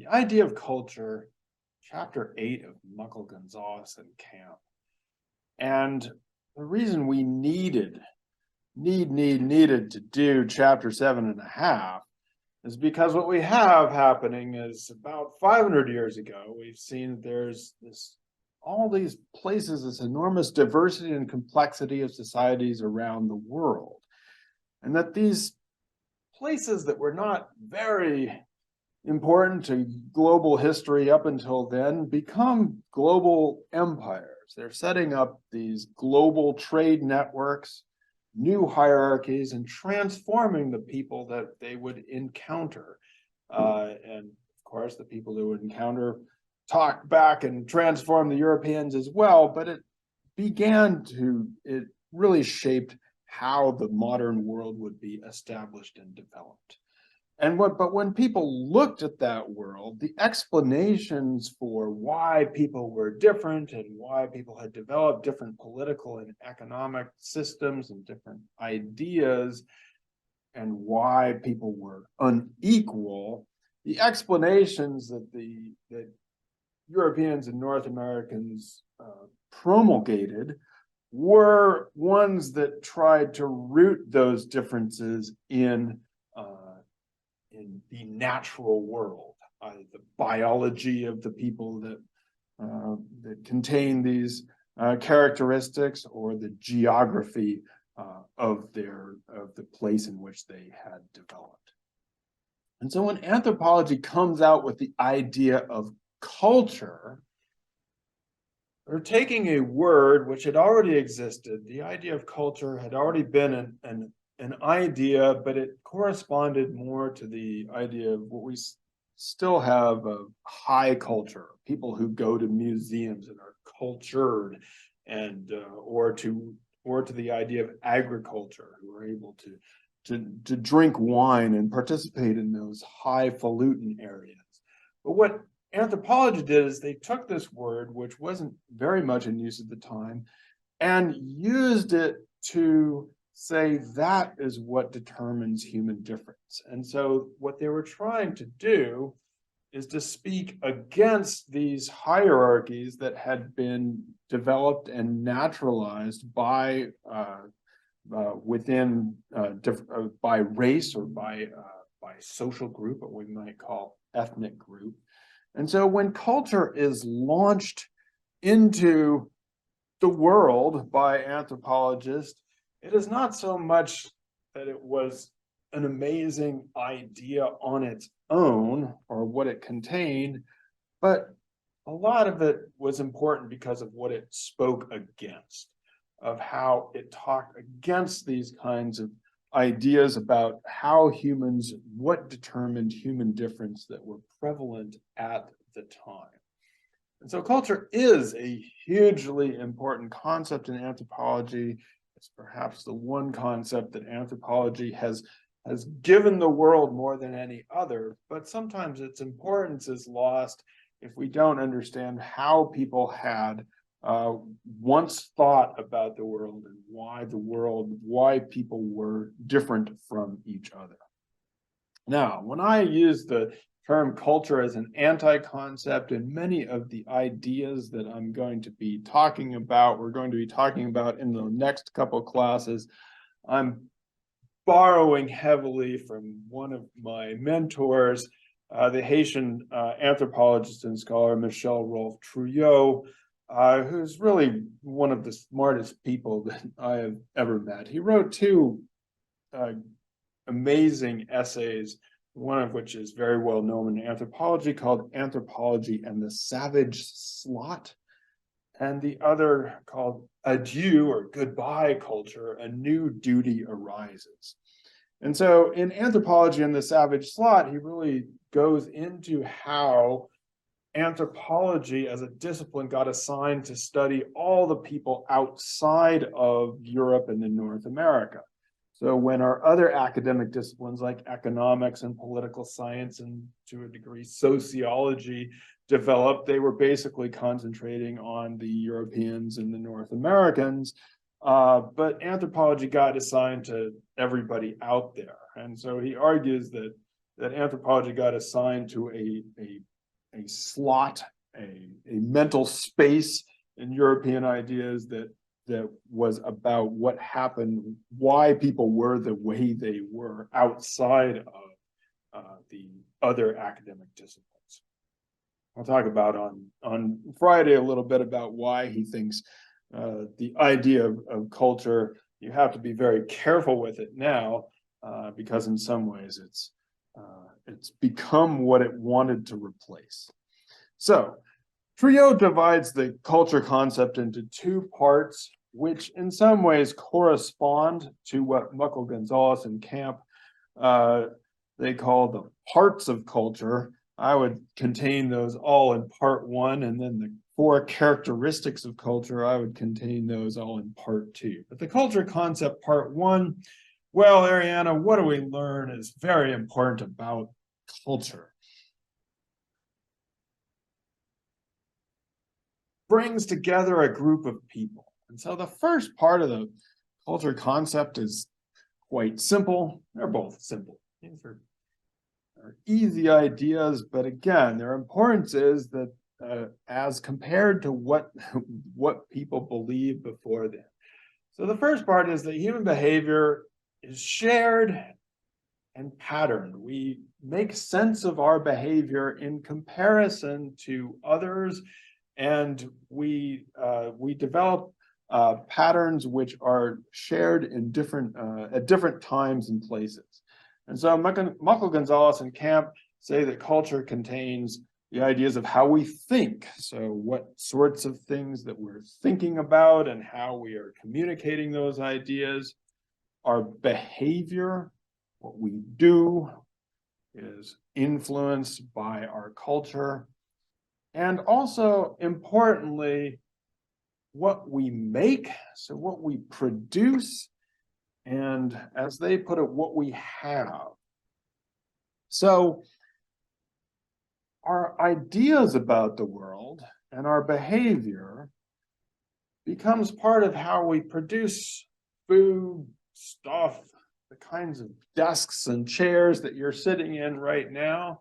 Idea of Culture, chapter 8 of Muckle, Gonzalez, and Camp. And the reason we needed to do chapter 7.5 is because what we have happening is about 500 years ago, we've seen that there's all these places, this enormous diversity and complexity of societies around the world. And that these places that were not very important to global history up until then become global empires. They're setting up these global trade networks, new hierarchies, and transforming the people that they would encounter. And of course, the people they would encounter talked back and transformed the Europeans as well, but it really shaped how the modern world would be established and developed. But when people looked at that world, the explanations for why people were different and why people had developed different political and economic systems and different ideas and why people were unequal, the explanations that Europeans and North Americans promulgated were ones that tried to root those differences in the natural world, the biology of the people that contain these characteristics, or the geography of the place in which they had developed. And so when anthropology comes out with the idea of culture, they're taking a word which had already existed. The idea of culture had already been an idea, but it corresponded more to the idea of what we still have of high culture, people who go to museums and are cultured, and or to the idea of agriculture, who are able to drink wine and participate in those highfalutin areas. But what anthropology did is they took this word, which wasn't very much in use at the time, and used it to say that is what determines human difference. And so what they were trying to do is to speak against these hierarchies that had been developed and naturalized by by race, or by social group, what we might call ethnic group. And so when culture is launched into the world by anthropologists, it is not so much that it was an amazing idea on its own or what it contained, but a lot of it was important because of what it spoke against, of how it talked against these kinds of ideas about how humans, what determined human difference that were prevalent at the time. And so culture is a hugely important concept in anthropology. It's perhaps the one concept that anthropology has given the world more than any other, but sometimes its importance is lost if we don't understand how people had once thought about the world and why people were different from each other. Now, when I use the term culture as an anti-concept, and many of the ideas that we're going to be talking about in the next couple classes, I'm borrowing heavily from one of my mentors, the Haitian anthropologist and scholar, Michel-Rolph Trouillot, who's really one of the smartest people that I have ever met. He wrote two amazing essays, one of which is very well known in anthropology, called Anthropology and the Savage Slot, and the other called Adieu, or Goodbye Culture, A New Duty Arises. And so in Anthropology and the Savage Slot, he really goes into how anthropology as a discipline got assigned to study all the people outside of Europe and in North America. So when our other academic disciplines like economics and political science, and to a degree sociology, developed, they were basically concentrating on the Europeans and the North Americans. But anthropology got assigned to everybody out there. And so he argues that anthropology got assigned to a slot, a mental space in European ideas that was about what happened, why people were the way they were outside of the other academic disciplines. I'll talk about on Friday a little bit about why he thinks the idea of culture, you have to be very careful with it now, because in some ways it's become what it wanted to replace. So Trouillot divides the culture concept into two parts, which in some ways correspond to what Michel-Gonzalez and Camp they call the parts of culture. I would contain those all in part one, and then the 4 characteristics of culture, I would contain those all in part 2. But the culture concept part 1, well, Ariana, what do we learn is very important about culture? Brings together a group of people. And so the first part of the culture concept is quite simple. They're both simple. These are easy ideas, but again, their importance is that as compared to what people believed before them. So the first part is that human behavior is shared and patterned. We make sense of our behavior in comparison to others, and we develop patterns which are shared in at different times and places. And so Michel-Gonzalez and Camp say that culture contains the ideas of how we think. So what sorts of things that we're thinking about and how we are communicating those ideas. Our behavior, what we do, is influenced by our culture. And also, importantly, what we make, so what we produce, and as they put it, what we have. So our ideas about the world and our behavior becomes part of how we produce food, stuff, the kinds of desks and chairs that you're sitting in right now.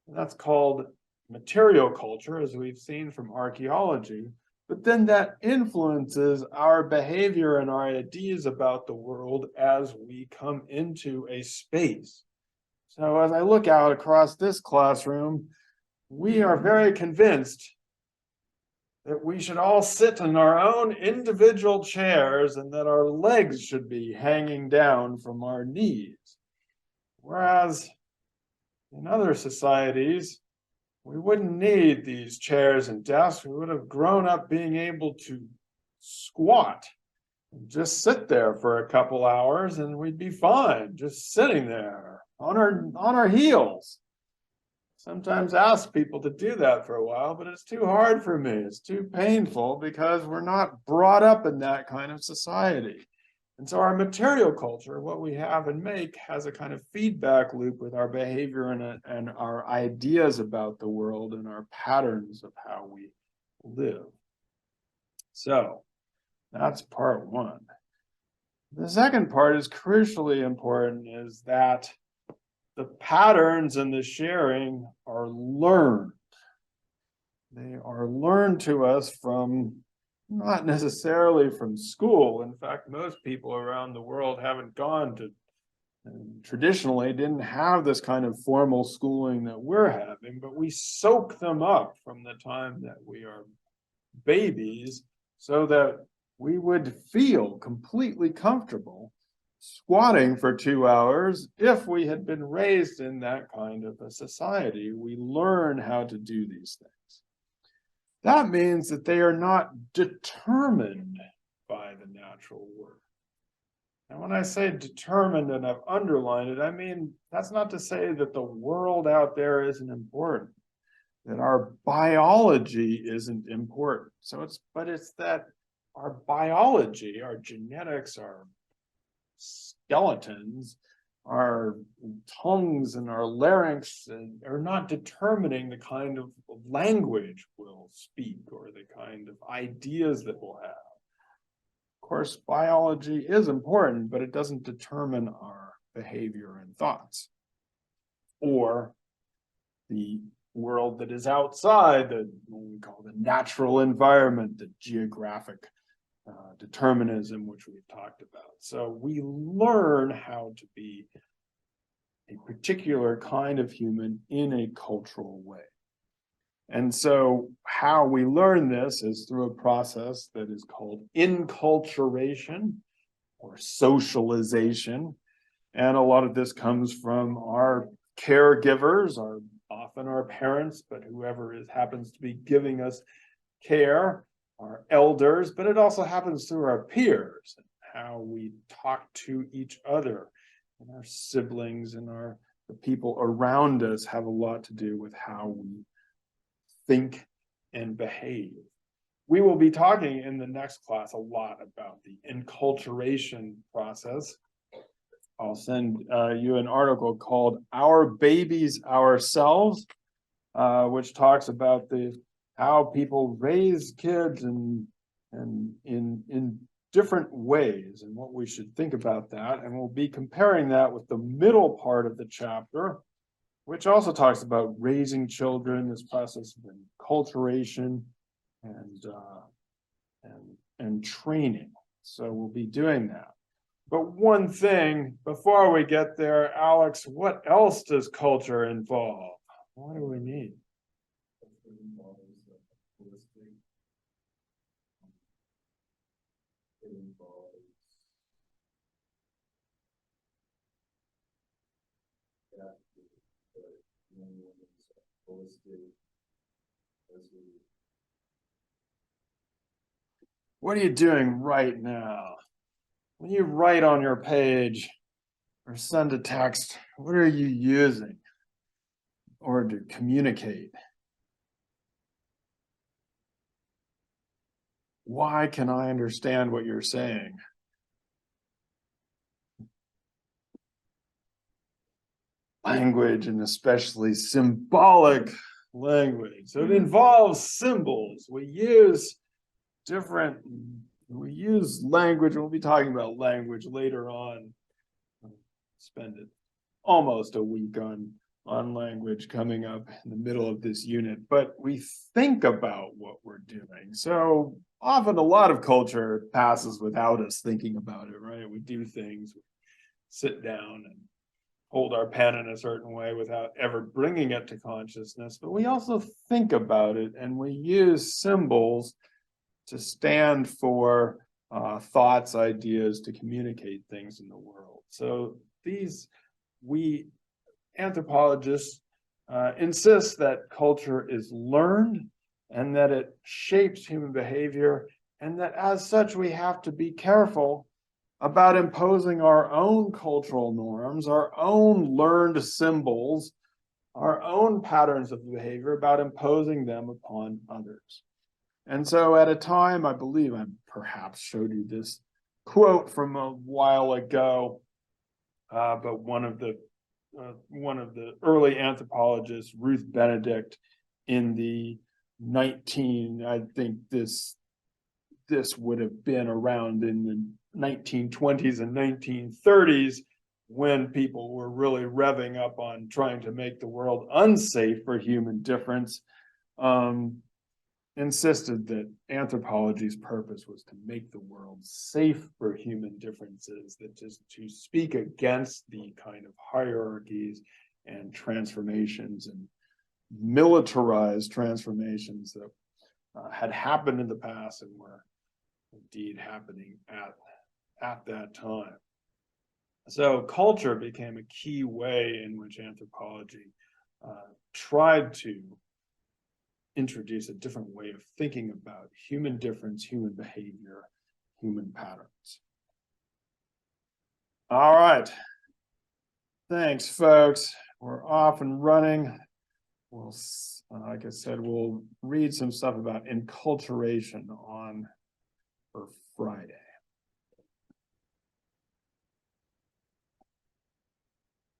That's called material culture, as we've seen from archaeology. But then that influences our behavior and our ideas about the world as we come into a space. So as I look out across this classroom, we are very convinced that we should all sit in our own individual chairs and that our legs should be hanging down from our knees. Whereas in other societies, we wouldn't need these chairs and desks. We would have grown up being able to squat and just sit there for a couple hours and we'd be fine, just sitting there on our heels. Sometimes ask people to do that for a while, but it's too hard for me. It's too painful because we're not brought up in that kind of society. And so our material culture, what we have and make, has a kind of feedback loop with our behavior and our ideas about the world and our patterns of how we live. So that's part 1. The second part is crucially important, is that the patterns and the sharing are learned. They are learned to us from, not necessarily from school. In fact, most people around the world haven't gone to, and traditionally didn't have this kind of formal schooling that we're having, but we soak them up from the time that we are babies so that we would feel completely comfortable squatting for 2 hours. If we had been raised in that kind of a society, we learn how to do these things. That means that they are not determined by the natural world. And when I say determined and I've underlined it, I mean, that's not to say that the world out there isn't important, that our biology isn't important. But it's that our biology, our genetics, our skeletons, our tongues and our larynx are not determining the kind of language we'll speak or the kind of ideas that we'll have. Of course, biology is important, but it doesn't determine our behavior and thoughts or the world that is outside what we call the natural environment, the geographic determinism, which we've talked about. So we learn how to be a particular kind of human in a cultural way. And so how we learn this is through a process that is called enculturation or socialization. And a lot of this comes from our caregivers, often our parents, but whoever happens to be giving us care, our elders, but it also happens through our peers and how we talk to each other, and our siblings and the people around us have a lot to do with how we think and behave. We will be talking in the next class a lot about the enculturation process. I'll send you an article called Our Babies Ourselves, which talks about how people raise kids and in different ways and what we should think about that. And we'll be comparing that with the middle part of the chapter, which also talks about raising children, this process of enculturation and training. So we'll be doing that. But one thing before we get there, Alex, what else does culture involve? What do we need? What are you doing right now? When you write on your page or send a text, what are you using in order to communicate? Why can I understand what you're saying? Language, and especially symbolic language. So it involves symbols. We use language. We'll be talking about language later on. Spend almost a week on language coming up in the middle of this unit, but we think about what we're doing. So often a lot of culture passes without us thinking about it, right? We do things, we sit down and hold our pen in a certain way without ever bringing it to consciousness, but we also think about it, and we use symbols to stand for thoughts, ideas, to communicate things in the world. So we anthropologists insist that culture is learned and that it shapes human behavior, and that as such we have to be careful about imposing our own cultural norms, our own learned symbols, our own patterns of behavior, about imposing them upon others. And so at a time, I believe I perhaps showed you this quote from a while ago, but one of the early anthropologists, Ruth Benedict, in the I think this would have been around in the 1920s and 1930s, when people were really revving up on trying to make the world unsafe for human difference, insisted that anthropology's purpose was to make the world safe for human differences, that just to speak against the kind of hierarchies and transformations and militarized transformations that had happened in the past and were indeed happening at that time. So culture became a key way in which anthropology tried to introduce a different way of thinking about human difference, human behavior, human patterns. All right. Thanks, folks. We're off and running. We'll, like I said, we'll read some stuff about enculturation for Friday.